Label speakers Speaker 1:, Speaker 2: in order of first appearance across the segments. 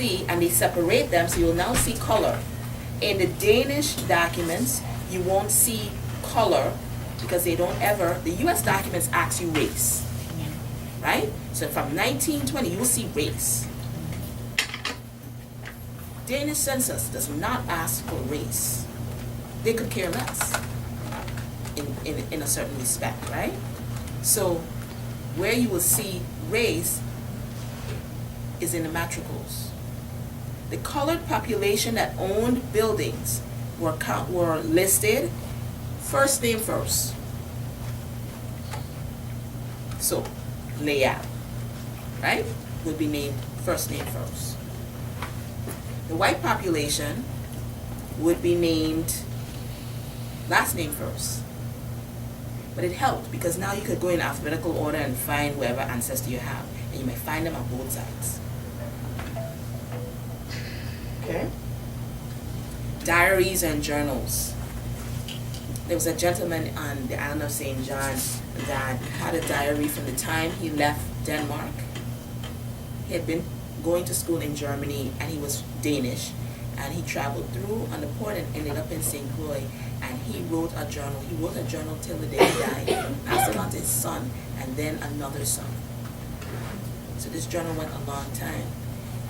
Speaker 1: see, and they separate them, so you'll now see color. In the Danish documents, you won't see color because they don't ever, the US documents ask you race, right? So from 1920, you'll see race. Danish census does not ask for race. They could care less in a certain respect, right? So where you will see race is in the matricles. The colored population that owned buildings were listed first name first. So layout, right, would be named first name first. The white population would be named last name first. But it helped because now you could go in alphabetical order and find whoever ancestor you have, and you may find them on both sides. Okay? Diaries and journals. There was a gentleman on the island of St. John that had a diary from the time he left Denmark. He had been going to school in Germany, and he was Danish, and he traveled through on the port and ended up in St. Croix, and he wrote a journal. He wrote a journal till the day he died, passed it on to his son, and then another son. So this journal went a long time.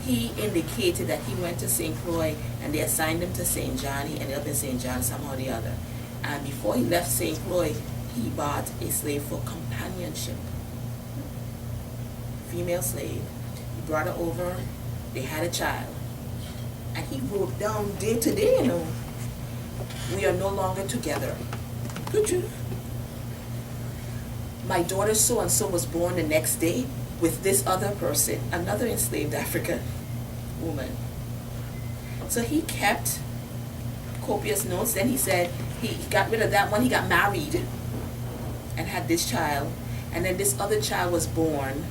Speaker 1: He indicated that he went to St. Croix, and they assigned him to St. John. He ended up in St. John somehow or the other. And before he left St. Croix, he bought a slave for companionship. Female slave. He brought her over. They had a child. And he wrote down day to day, you know, we are no longer together. Could you? My daughter so-and-so was born the next day with this other person, another enslaved African woman. So he kept copious notes. Then he said he got rid of that one. He got married and had this child. And then this other child was born,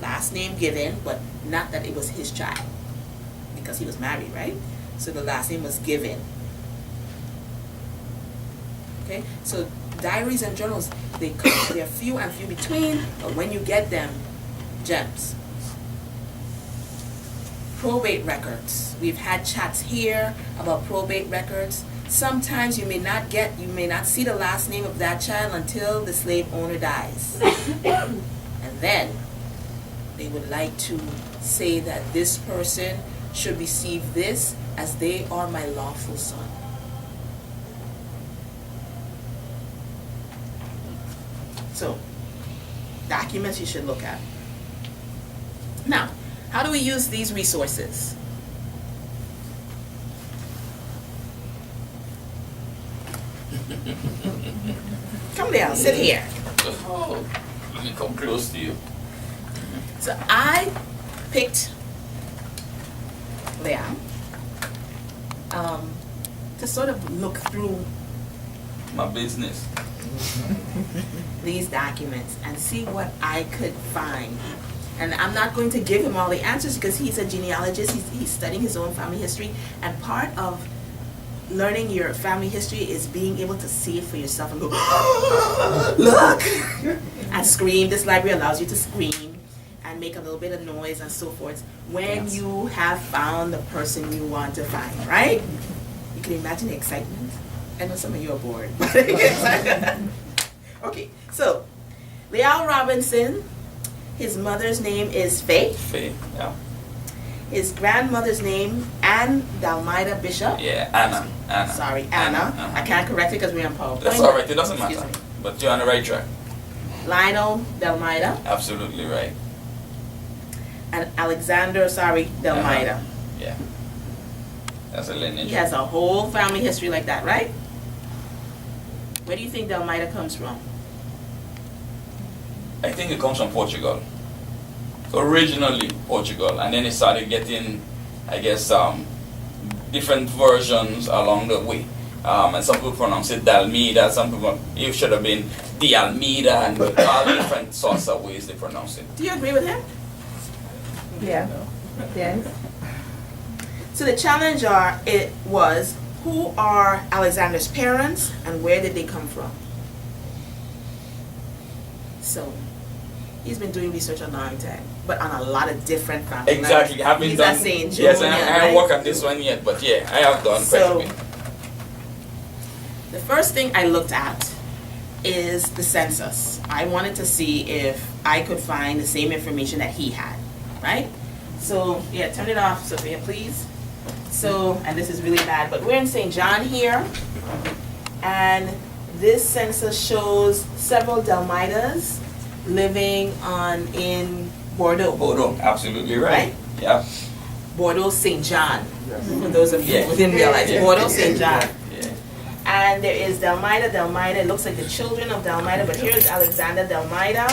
Speaker 1: last name given, but not that it was his child, because he was married, right? So the last name was given. Okay, so diaries and journals, they're few and few between, but when you get them, gems. Probate records. We've had chats here about probate records. Sometimes you may not see the last name of that child until the slave owner dies. And then they would like to say that this person should receive this as they are my lawful son. So, documents you should look at. Now, how do we use these resources? Come down, sit here.
Speaker 2: Oh, let me come close to you.
Speaker 1: So I picked Liam to sort of look through
Speaker 2: My business.
Speaker 1: these documents and see what I could find. And I'm not going to give him all the answers because he's a genealogist, he's studying his own family history, and part of learning your family history is being able to see it for yourself and go, look, and scream. This library allows you to scream and make a little bit of noise and so forth when you have found the person you want to find, right? You can imagine the excitement. I know some of you are bored. Okay, so Leal Robinson, his mother's name is Faye.
Speaker 2: Faye, yeah.
Speaker 1: His grandmother's name, Anne Dalmaida Bishop.
Speaker 2: Yeah, Anna.
Speaker 1: Sorry, Anna. I can't correct it because we're on PowerPoint.
Speaker 2: That's all right, it doesn't
Speaker 1: Excuse
Speaker 2: matter.
Speaker 1: me.
Speaker 2: But you're on the right track.
Speaker 1: Lionel Dalmaida.
Speaker 2: Absolutely right.
Speaker 1: And Alexander, Dalmaida.
Speaker 2: Yeah. That's a lineage.
Speaker 1: He has a whole family history like that, right? Where do you think Dalmaida comes from?
Speaker 2: I think it comes from Portugal. Originally Portugal, and then it started getting, I guess, different versions along the way. And some people pronounce it Dalmida, some people, it should have been the Almeida, and all different sorts of ways they pronounce it.
Speaker 1: Do you agree with him? Yeah. Yes. So the challenge was, who are Alexander's parents and where did they come from? So He's been doing research a long time, but on a lot of different families.
Speaker 2: Exactly. Have been
Speaker 1: He's
Speaker 2: done.
Speaker 1: at St. June.
Speaker 2: Yes, I haven't worked on this one yet, but yeah, I have done quite a bit.
Speaker 1: The first thing I looked at is the census. I wanted to see if I could find the same information that he had, right? So, yeah, turn it off, Sophia, please. So, and this is really bad, but we're in St. John here, and this census shows several Dalmaidas living in Bordeaux.
Speaker 2: Bordeaux, absolutely right. Yeah.
Speaker 1: Bordeaux, St. John, for those of you who didn't realize. Bordeaux, St. John. And there is Dalmaida. It looks like the children of Dalmaida, but here's Alexander Dalmaida.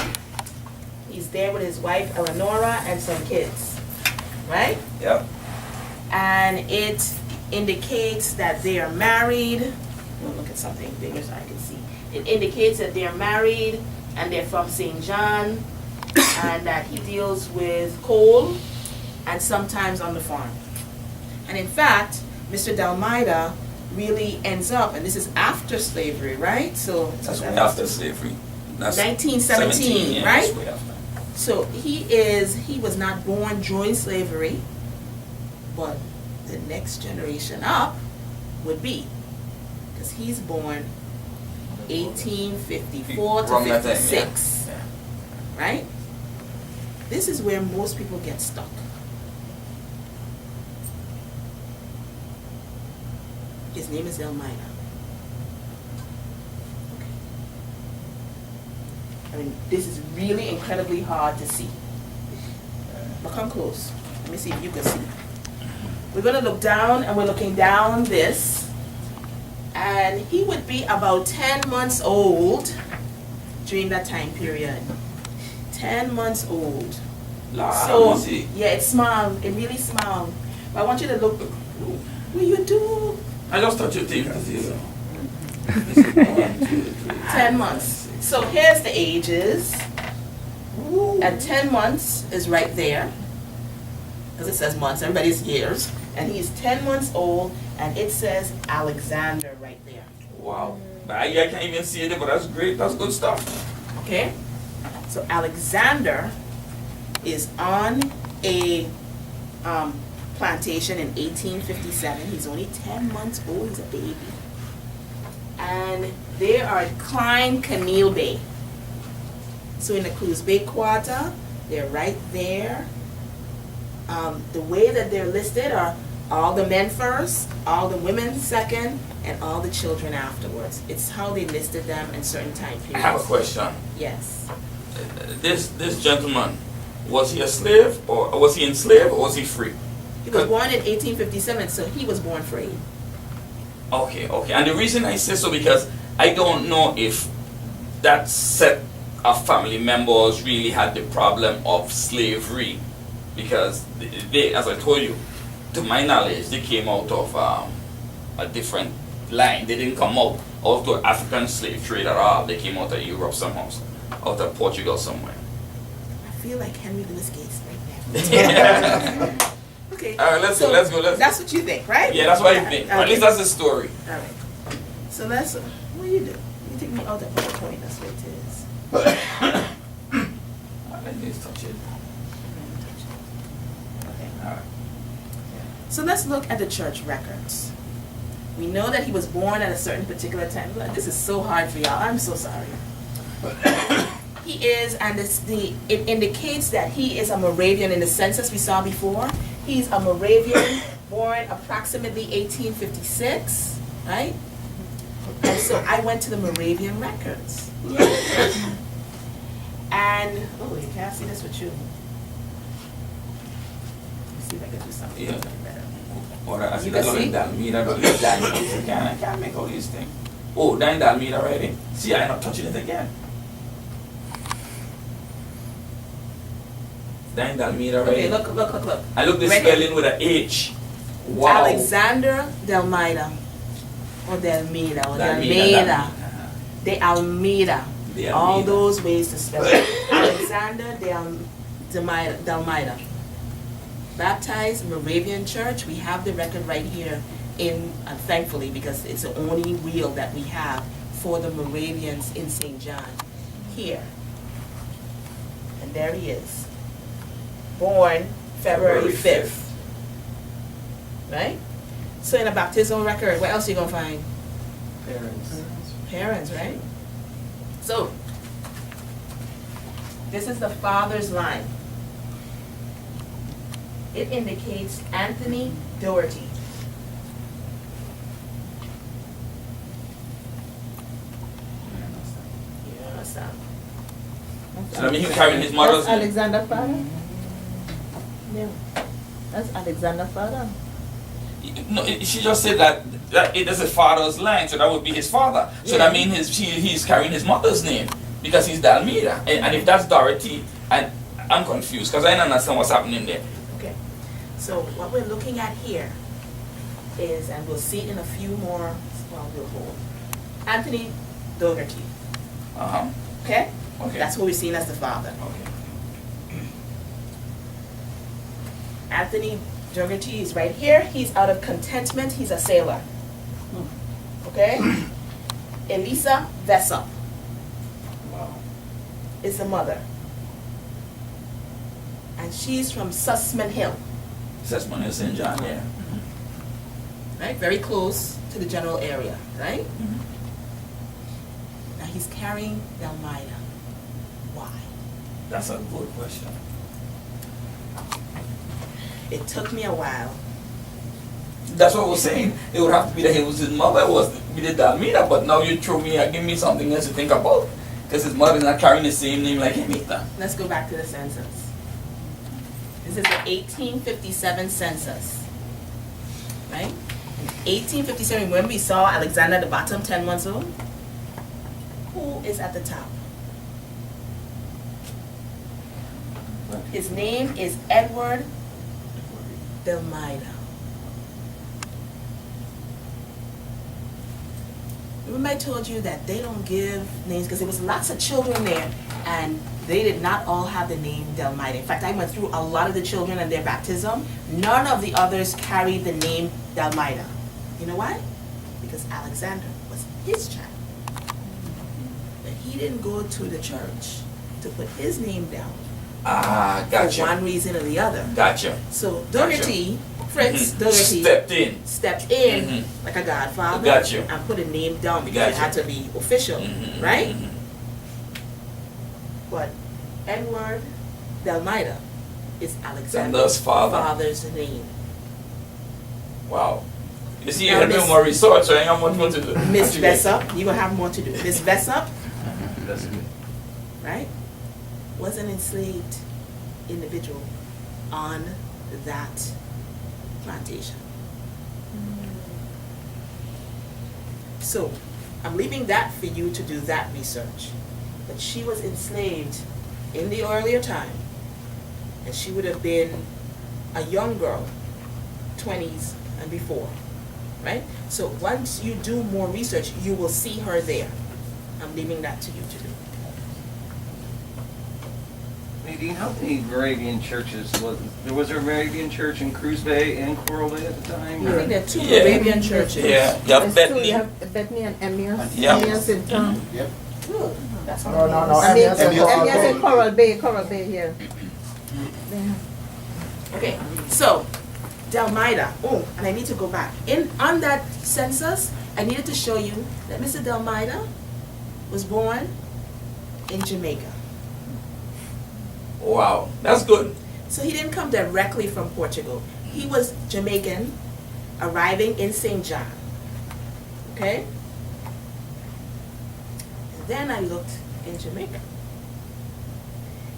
Speaker 1: He's there with his wife, Eleonora, and some kids, right?
Speaker 2: Yep.
Speaker 1: And it indicates that they are married. We'll look at something bigger so I can see. It indicates that they're married and they're from St. John, and that he deals with coal and sometimes on the farm. And in fact, Mr. Dalmaida really ends up, and this is after slavery, right? So
Speaker 2: that's way after slavery. That's
Speaker 1: 1917,
Speaker 2: yeah,
Speaker 1: right?
Speaker 2: That's way after.
Speaker 1: So he was not born during slavery, but the next generation up would be, because he's born 1854 to 56, right? This is where most people get stuck. His name is Elmina. Okay. I mean, this is really incredibly hard to see. But come close. Let me see if you can see. We're going to look down, and we're looking down this. And he would be about 10 months old during that time period. 10 months old. So, yeah, it's small. It really small. But I want you to look. What you do?
Speaker 2: I just touch your thing.
Speaker 1: 10 months. So here's the ages. At 10 months is right there. Because it says months, everybody's years. And he's 10 months old, and it says Alexander right there.
Speaker 2: Wow. I can't even see it, but that's great. That's good stuff.
Speaker 1: Okay? So Alexander is on a plantation in 1857. He's only 10 months old. He's a baby. And they are at Klein Canil Bay. So in the Cruz Bay Quarter, they're right there. The way that they're listed are all the men first, all the women second, and all the children afterwards. It's how they listed them in certain time periods.
Speaker 2: I have a question.
Speaker 1: Yes.
Speaker 2: This gentleman, was he a slave, or was he enslaved, or was he free?
Speaker 1: He was born in 1857, so he was born free.
Speaker 2: Okay. And the reason I say so, because I don't know if that set of family members really had the problem of slavery, because they, as I told you, to my knowledge, they came out of a different line. They didn't come out of the African slave trade at all. They came out of Europe somehow, out of Portugal somewhere.
Speaker 1: I feel like Henry Louis Gates right now. Okay.
Speaker 2: All right, let's go.
Speaker 1: That's what you think, right?
Speaker 2: Yeah, that's what I think. Okay. At least that's the story.
Speaker 1: All right. So let's. What do? You take me out of the point. That's what it is.
Speaker 2: Let me just touch it.
Speaker 1: Okay.
Speaker 2: All right.
Speaker 1: So let's look at the church records. We know that he was born at a certain particular time. Look, this is so hard for y'all. I'm so sorry. He is, and it indicates that he is a Moravian in the census we saw before. He's a Moravian, born approximately 1856, right? And so I went to the Moravian records. Yeah. And, you can't see this with you. Let's see if I can do something better.
Speaker 2: Or
Speaker 1: You can see?
Speaker 2: I can't make all these things. Oh, down that meter already. See, I'm not touching it again. Down that meter already.
Speaker 1: Okay, look.
Speaker 2: I look the spelling with an H. Wow.
Speaker 1: Alexander Delmaida. Or Delmida. Or Delmaida. De Almeida. All those ways to spell it. Alexander Delmaida. Baptized Moravian Church. We have the record right here in, thankfully, because it's the only reel that we have for the Moravians in St. John. Here. And there he is. Born February 5th. Right? So in a baptismal record, what else are you going to find? Parents, right? So, this is the father's line. It indicates Anthony Doherty. You understand?
Speaker 2: So I mean, he's carrying his mother's
Speaker 3: That's Alexander father? No. That's Alexander father.
Speaker 2: No, she just said that it is his father's line, so that would be his father. So that means he's carrying his mother's name because he's Dalmida. And if that's Doherty, I'm confused because I don't understand what's happening there.
Speaker 1: Okay. So what we're looking at here is, and we'll see in a few more, well, we'll hold, Anthony Doherty.
Speaker 2: Uh-huh.
Speaker 1: Okay?
Speaker 2: Okay.
Speaker 1: That's who we're seeing as the father.
Speaker 2: Okay.
Speaker 1: Anthony Doherty is right here. He's out of contentment. He's a sailor. Okay? Elisa Vessop is the mother. And she's from Sussman Hill.
Speaker 2: Sussman Hill, St. John, yeah.
Speaker 1: Right? Very close to the general area, right? Now he's carrying Delmida. Why?
Speaker 2: That's a good question.
Speaker 1: It took me a while.
Speaker 2: That's what I was saying. It would have to be that he was his mother, it was be the Dalmida, but now you throw me, give me something else to think about. Because his mother's not carrying the same name like him either.
Speaker 1: Let's go back to the census. This is the 1857 census. Right? In 1857, when we saw Alexander at the bottom, 10 months old, who is at the top? His name is Edward Delmida. Remember I told you that they don't give names because there was lots of children there and they did not all have the name Delmida. In fact, I went through a lot of the children and their baptism. None of the others carried the name Delmida. You know why? Because Alexander was his child. But he didn't go to the church to put his name down.
Speaker 2: Ah, gotcha.
Speaker 1: For one reason or the other.
Speaker 2: Gotcha.
Speaker 1: So Doherty, Fritz Doherty, stepped in like a godfather
Speaker 2: Gotcha.
Speaker 1: and put a name down because it had to be official, right? But Edward Delmida is Alexander's father's name.
Speaker 2: Wow. You see, you had no more research, so I ain't got much more to do.
Speaker 1: Miss Vessop, you're going to have more to do. Miss Vessop,
Speaker 2: That's good.
Speaker 1: right, was an enslaved individual on that plantation. So, I'm leaving that for you to do that research. But she was enslaved in the earlier time, and she would have been a young girl, 20s and before, right? So once you do more research, you will see her there. I'm leaving that to you to do.
Speaker 4: Nadine, how many Moravian churches was there a Moravian church in Cruz Bay and Coral Bay at the time?
Speaker 1: I think there are two Moravian churches.
Speaker 2: Yeah, you have
Speaker 3: There's two.
Speaker 2: Bethany.
Speaker 3: You have Bethany and Emmaus.
Speaker 2: Yeah.
Speaker 3: Emmaus in town.
Speaker 5: Yep.
Speaker 1: Ooh, that's
Speaker 5: No, no,
Speaker 3: Emmaus
Speaker 5: Emmaus
Speaker 3: in Coral Bay here. Yeah.
Speaker 1: Okay, so Delmida. Oh, and I need to go back. On that census, I needed to show you that Mr. Delmida was born in Jamaica.
Speaker 2: Wow, that's good.
Speaker 1: So he didn't come directly from Portugal. He was Jamaican, arriving in St. John. Okay? And then I looked in Jamaica.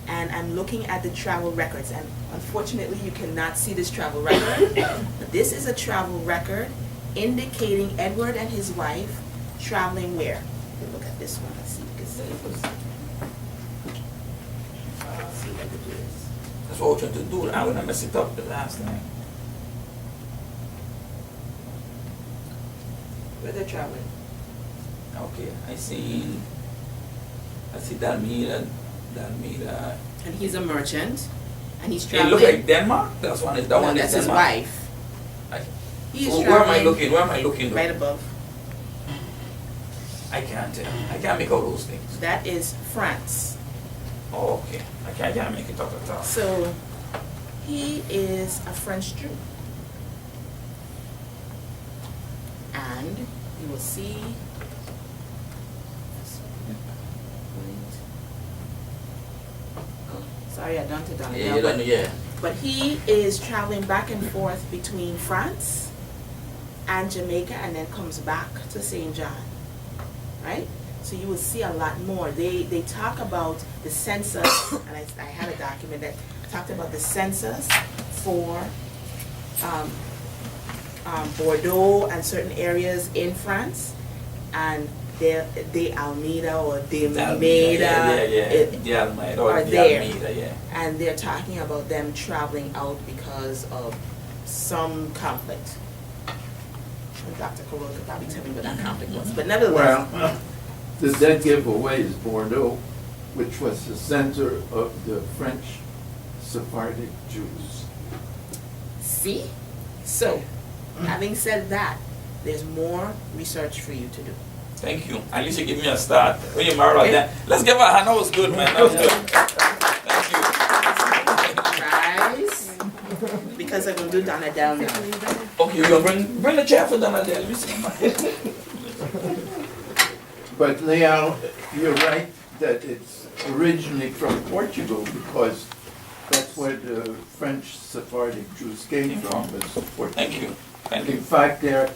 Speaker 1: And I'm looking at the travel records. And unfortunately, you cannot see this travel record. But this is a travel record indicating Edward and his wife traveling where? Look at this one. Let's see if you can see it. See if I can do this.
Speaker 2: That's what we're trying to do. I'm gonna mess it up the last time.
Speaker 1: Where they're traveling.
Speaker 2: Okay, I see Dalmida.
Speaker 1: And he's a merchant. And he's
Speaker 2: It
Speaker 1: traveling.
Speaker 2: look like Denmark. That's one is that
Speaker 1: No,
Speaker 2: one
Speaker 1: that's
Speaker 2: is
Speaker 1: his
Speaker 2: Denmark.
Speaker 1: wife. He's
Speaker 2: Where am I
Speaker 1: traveling
Speaker 2: looking? Where am I looking?
Speaker 1: right above.
Speaker 2: I can't tell. I can't make out those things.
Speaker 1: That is France.
Speaker 2: Oh, okay. I can't make it up at all.
Speaker 1: So he is a French Jew. And you will see. Oh, sorry, I done to Donna.
Speaker 2: Yeah, you don't know, yeah.
Speaker 1: But he is traveling back and forth between France and Jamaica and then comes back to St. John, right? So you will see a lot more. They talk about the census, and I had a document that talked about the census for Bordeaux and certain areas in France, and de Almeida or de Almeida are there.
Speaker 2: Yeah.
Speaker 1: And they're talking about them traveling out because of some conflict. And Dr. Corolla could probably tell me what that conflict was. But nevertheless,
Speaker 5: Well, the dead giveaway is Bordeaux, which was the center of the French Sephardic Jews.
Speaker 1: see? So, having said that, there's more research for you to do.
Speaker 2: Thank you. At least you give me a start. When you married like that, let's give her a hand. That was good, man. That was good. Thank
Speaker 1: Rise. Because I'm going to do Donna Dells now.
Speaker 2: you. Okay, we're gonna bring the chair for Donna Dells. Let me see.
Speaker 5: But Leal, you're right that it's originally from Portugal because that's where the French Sephardic Jews came from, was Portugal.
Speaker 2: Thank you. Thank
Speaker 5: In
Speaker 2: you.
Speaker 5: fact, their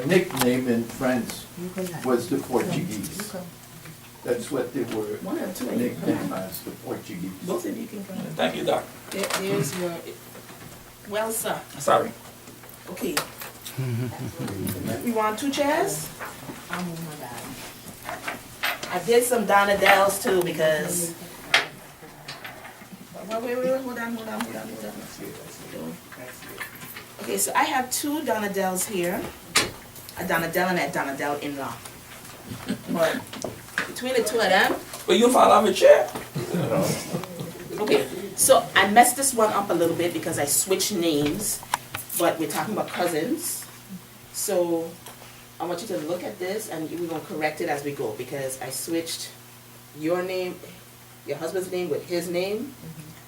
Speaker 5: nickname in France was the Portuguese. That's what they were
Speaker 1: One or two of you.
Speaker 5: nicknamed as, the Portuguese.
Speaker 1: Both of you can come.
Speaker 2: Thank you, Doc.
Speaker 1: There's your... Well, sir.
Speaker 2: Sorry.
Speaker 1: Okay. We want 2 chairs? I'll move my bag. I did some Donna Dells too because... Wait, hold on. Okay, so I have 2 Donna Dells here. A Donna Dell and a Donna Dell in-law. But between the 2 of them,
Speaker 2: But you fall off a chair.
Speaker 1: okay, so I messed this one up a little bit because I switched names, but we're talking about cousins. So I want you to look at this and we're going to correct it as we go because I switched your name, your husband's name with his name,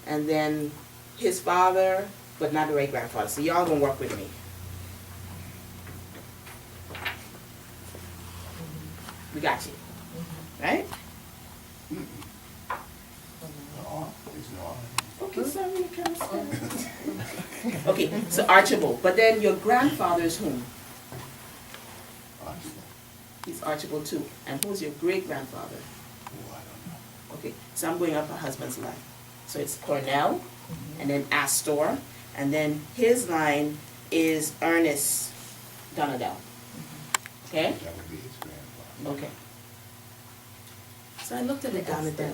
Speaker 1: and then his father, but not the great-grandfather. So y'all going to work with me. We got you. Right? Okay, sorry, you can't stand. Okay, so Archibald. But then your grandfather is whom? He's Archibald too. And who's your great-grandfather? Okay, so I'm going up her husband's line. So it's Cornell, and then Astor, and then his line is Ernest Donadell. Okay?
Speaker 6: That would be his grandfather.
Speaker 1: Okay. So I looked at the Donadell.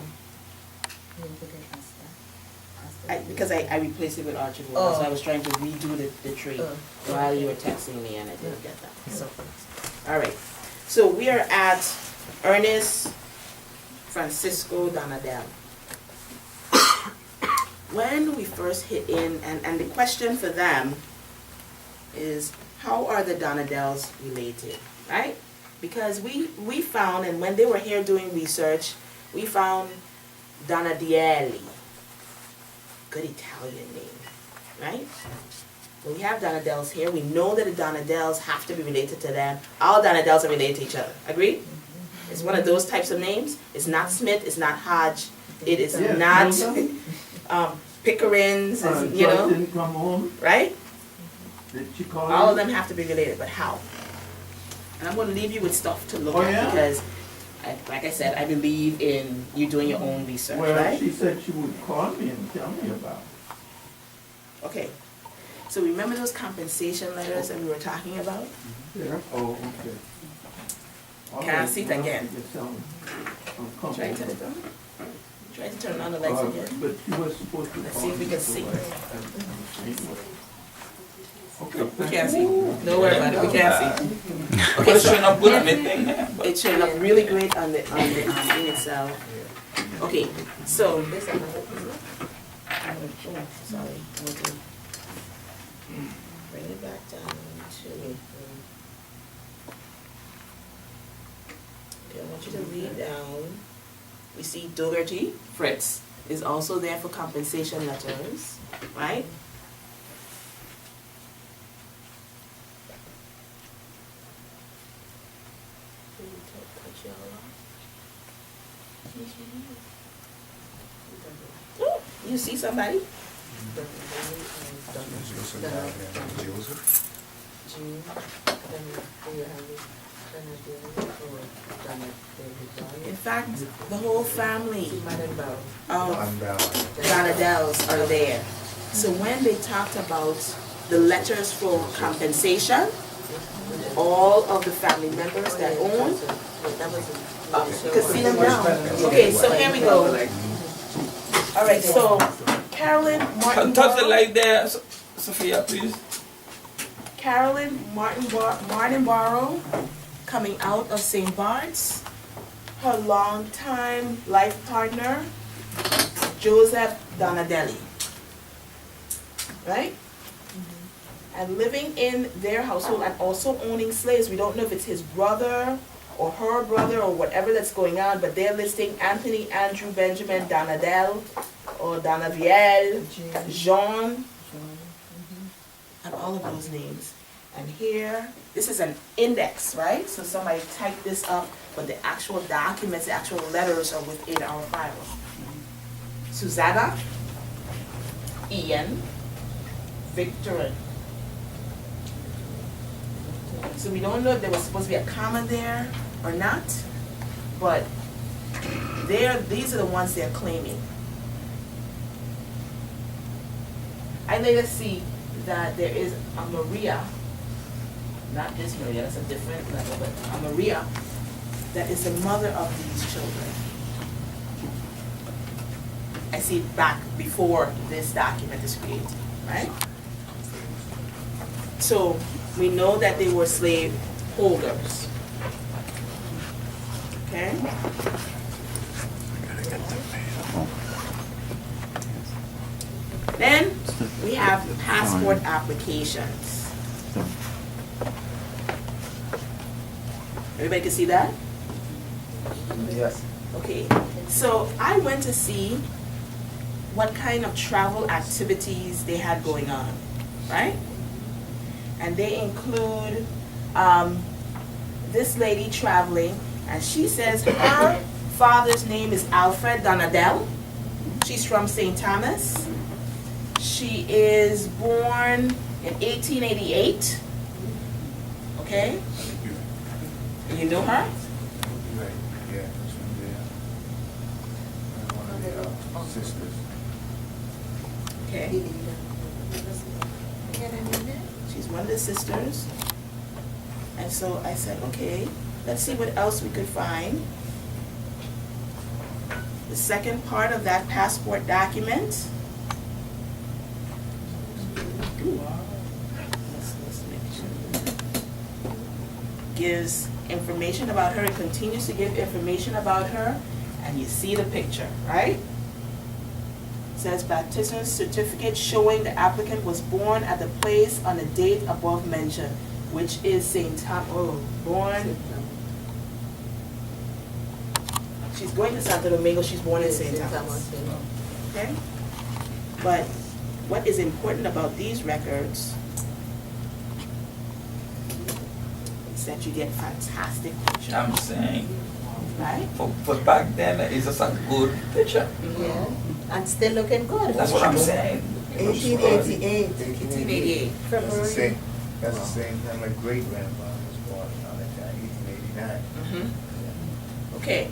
Speaker 1: Because I replaced it with Archibald, so I was trying to redo the tree while you were texting me and I didn't get that. So, all right. So we are at Ernest Francisco Donadell. When we first hit in, and the question for them is, how are the Donadells related, right? Because we found, and when they were here doing research, we found Donadielli. Good Italian name, right? When we have Donadells here, we know that the Donadells have to be related to them. All Donadells are related to each other. Agreed? It's one of those types of names. It's not Smith, it's not Hodge, it is not Pickerins, you know,
Speaker 5: Didn't come home.
Speaker 1: right?
Speaker 5: Did she call
Speaker 1: All
Speaker 5: you?
Speaker 1: of them have to be related, but how? And I'm going to leave you with stuff to look
Speaker 5: Oh,
Speaker 1: at
Speaker 5: yeah?
Speaker 1: because, like I said, I believe in you doing your own research,
Speaker 5: Well,
Speaker 1: right?
Speaker 5: she said she would call me and tell me about it.
Speaker 1: Okay. So remember those compensation letters that we were talking about?
Speaker 5: Yeah. Oh, okay. All
Speaker 1: Can I
Speaker 5: right,
Speaker 1: see it
Speaker 5: now
Speaker 1: again?
Speaker 5: you tell me. I'll come
Speaker 1: Try to turn
Speaker 5: over.
Speaker 1: it on. Try to turn on the lights again.
Speaker 5: But she was supposed to
Speaker 1: Let's
Speaker 5: call
Speaker 1: see if we
Speaker 5: me
Speaker 1: can see.
Speaker 5: Okay.
Speaker 1: We can't see. Don't worry about it. We can't see.
Speaker 2: But
Speaker 1: Okay,
Speaker 2: it's
Speaker 1: so
Speaker 2: showing up good on the thing there. but-
Speaker 1: it's showing up really great on the thing itself. Okay, so. Oh, sorry. I want to bring it back down to. Okay, I want you to read down We see Doherty, Fritz, is also there for compensation letters, right? Oh, you see somebody?
Speaker 6: Joseph?
Speaker 1: In fact, the whole family of
Speaker 6: And,
Speaker 1: Donna Dells are there. So when they talked about the letters for compensation, all of the family members that own, you can see them now. Okay, so here we go. All right, so Carolyn Martin.
Speaker 2: Touch the light there, Sophia, please.
Speaker 1: Carolyn Martinborough, coming out of St. Bart's. Her longtime life partner, Joseph Donadelli. Right? And living in their household and also owning slaves. We don't know if it's his brother or her brother or whatever that's going on, but they're listing Anthony, Andrew, Benjamin, Donadel, or Donaviel, Jean, and all of those names. And here, this is an index, right? So somebody typed this up, but the actual documents, the actual letters are within our file. Susanna, Ian, Victor. So we don't know if there was supposed to be a comma there or not, but these are the ones they're claiming. I later see that there is a Maria, not this Maria, that's a different level, but a Maria that is the mother of these children. I see it back before this document is created, right? So we know that they were slave holders. Okay? Then we have passport applications. Everybody can see that?
Speaker 5: Yes.
Speaker 1: Okay, so I went to see what kind of travel activities they had going on, right? And they include this lady traveling, and she says her father's name is Alfred Donadell. She's from St. Thomas. She is born in 1888. Okay? You know her?
Speaker 6: Right, yeah, that's one there. One of the sisters.
Speaker 1: Okay. She's one of the sisters. And so I said, okay, let's see what else we could find. The second part of that passport document. Let's make sure. Gives information about her. It continues to give information about her. And you see the picture, right? It says baptism certificate showing the applicant was born at the place on the date above mentioned, which is St. Thomas. Born. She's going to Santo Domingo. She's born in St. Thomas. Okay? But what is important about these records is that you get fantastic pictures.
Speaker 2: I'm saying,
Speaker 1: Right?
Speaker 2: for back then, it's just a good picture.
Speaker 3: Yeah, and still looking good.
Speaker 2: That's what I'm saying.
Speaker 3: 1888.
Speaker 1: 1888.
Speaker 6: That's the same, that's the same time my great grandfather was born around that time, 1889.
Speaker 1: Mm-hmm. Okay.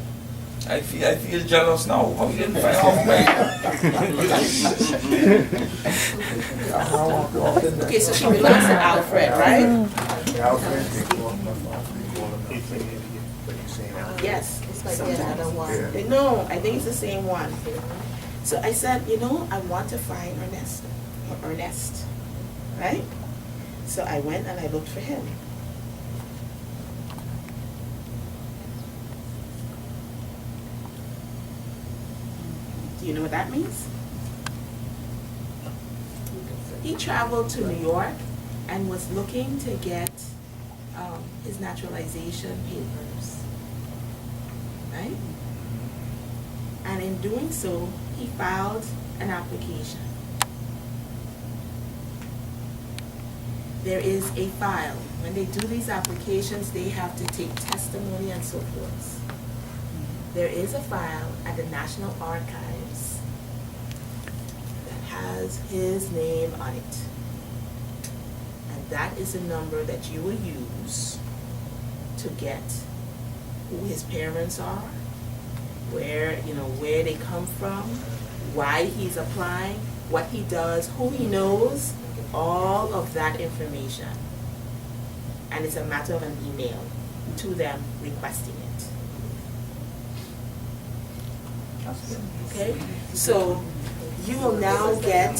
Speaker 2: I feel jealous now. How you didn't find out
Speaker 1: Okay, so she belongs to Alfred, right?
Speaker 6: Alfred, they call him, but you're saying Alfred.
Speaker 1: Yes.
Speaker 3: It's like the other one.
Speaker 1: No, I think it's the same one. So I said, you know, I want to find Ernest, right? So I went and I looked for him. Do you know what that means? He traveled to New York and was looking to get his naturalization papers, right? in doing so, he filed an application. There is a file. When they do these applications, they have to take testimony and so forth. There is a file at the National Archives that has his name on it. And that is a number that you will use to get who his parents are, where they come from, why he's applying, what he does, who he knows, all of that information. And it's a matter of an email to them requesting it. Okay? So you will now get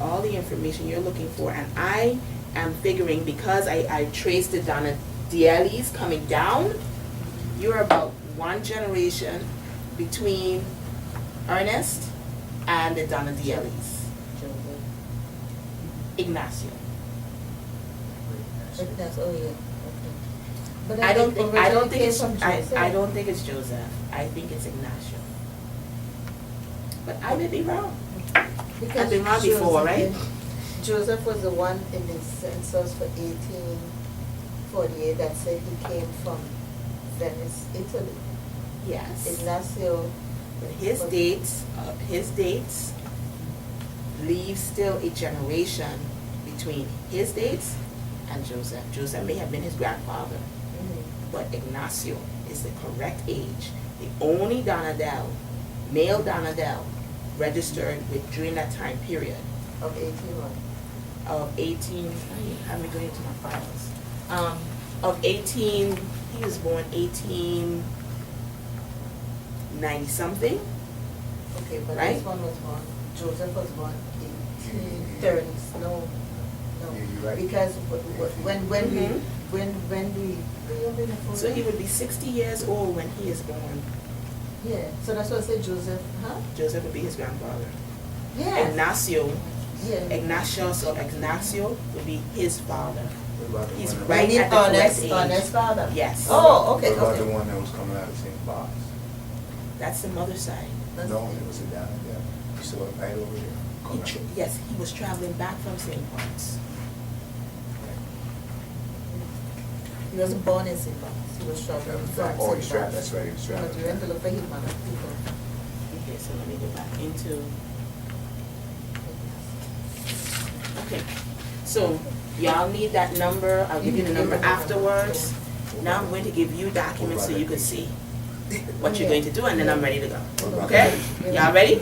Speaker 1: all the information you're looking for, and I am figuring, because I traced the Donna Dells coming down, you're about one generation between Ernest and the Donna Dells. Ignacio.
Speaker 3: Oh, yeah, okay. But
Speaker 1: I don't think it's
Speaker 3: Joseph.
Speaker 1: I don't think it's Joseph. I think it's Ignacio. But I may be wrong. I've been wrong before, right?
Speaker 3: Joseph was the one in the census for 1848 that said he came from Venice, Italy.
Speaker 1: Yes.
Speaker 3: Ignacio.
Speaker 1: But his dates leave still a generation between his dates and Joseph. Joseph may have been his grandfather, but Ignacio is the correct age. The only Donna Dells, male Donna Dells, registered with during that time period.
Speaker 3: Of 18
Speaker 1: How am I going into my files? Of 18, he was born 1890 something.
Speaker 3: Okay, but
Speaker 1: Right?
Speaker 3: this one was born, Joseph was born 1830s. No.
Speaker 6: Yeah, you're right.
Speaker 3: Because when we
Speaker 1: So he would be 60 years old when he is born.
Speaker 3: yeah, so that's what I said, Joseph, huh?
Speaker 1: Joseph would be his grandfather.
Speaker 3: Yeah.
Speaker 1: Ignacio would be his father.
Speaker 6: What about the
Speaker 1: He's
Speaker 6: one that-
Speaker 1: right at the correct age.
Speaker 3: Honest father.
Speaker 1: Yes.
Speaker 3: Oh, okay,
Speaker 6: What about the
Speaker 3: okay.
Speaker 6: one that was coming out of St. Box?
Speaker 1: That's the mother's side.
Speaker 3: That's-
Speaker 6: No, it was a down there. You saw it right over there. Coming out.
Speaker 1: Yes, he was traveling back from St. Bart's.
Speaker 3: He wasn't born in St. Bart's. He was traveling from
Speaker 6: Oh,
Speaker 3: St.
Speaker 6: he's trapped,
Speaker 3: Bart's.
Speaker 6: that's right, he was trapped.
Speaker 3: But we went to look for him, man.
Speaker 1: Okay, so let me go back into. Okay, so y'all need that number. I'll give you the number afterwards. Now I'm going to give you documents so you can see what you're going to do, and then I'm ready to go. Okay? Y'all ready?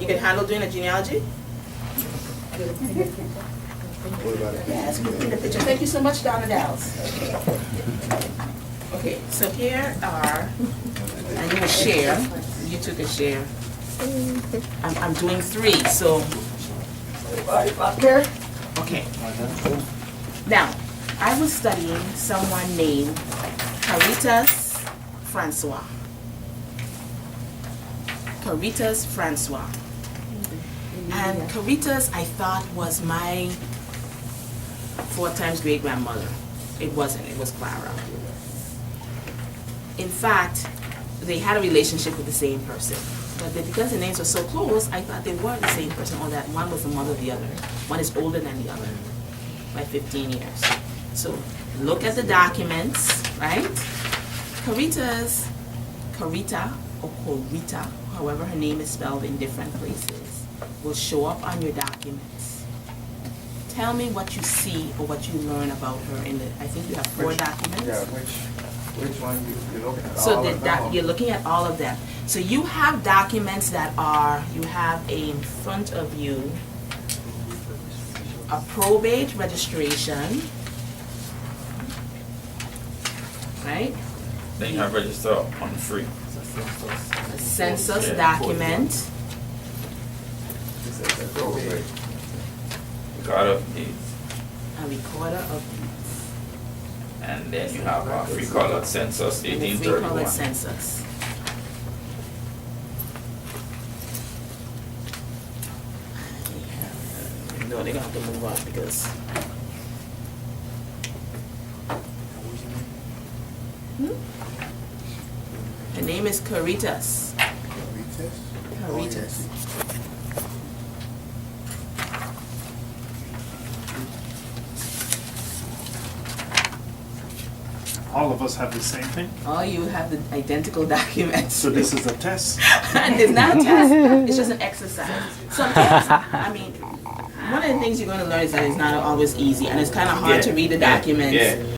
Speaker 1: You can handle doing a genealogy?
Speaker 6: What about it?
Speaker 1: Yes, put me in the picture. Thank you so much, Donna Dells. Okay, so here are, and you will share. You took a share. I'm doing 3, so. Okay. Now, I was studying someone named Caritas Francois. Caritas Francois. And Caritas, I thought, was my 4 times great grandmother. It wasn't, it was Clara. In fact, they had a relationship with the same person. But because the names were so close, I thought they were the same person, or that one was the mother of the other. One is older than the other by 15 years. So look at the documents, right? Carita or Corita, however her name is spelled in different places, will show up on your documents. Tell me what you see or what you learn about her in the, I think you have 4 documents.
Speaker 6: Yeah, which one you're looking at?
Speaker 1: So
Speaker 6: All of them?
Speaker 1: you're looking at all of them. So you have documents that are, you have in front of you a probate registration, right?
Speaker 2: Then you have register on free.
Speaker 1: A census document,
Speaker 6: This is the probate.
Speaker 2: Record of deeds.
Speaker 1: a recorder of
Speaker 2: And then you have a free colored census
Speaker 1: and a free
Speaker 2: 1831.
Speaker 1: colored census. No, they're gonna have to move on because. Her name is Caritas. Caritas.
Speaker 7: All of us have the same thing.
Speaker 1: All you have the identical documents.
Speaker 7: So this is a test.
Speaker 1: It's not a test, it's just an exercise. Sometimes, I mean, one of the things you're going to learn is that it's not always easy, and it's kind of hard to read the documents.
Speaker 2: Yeah.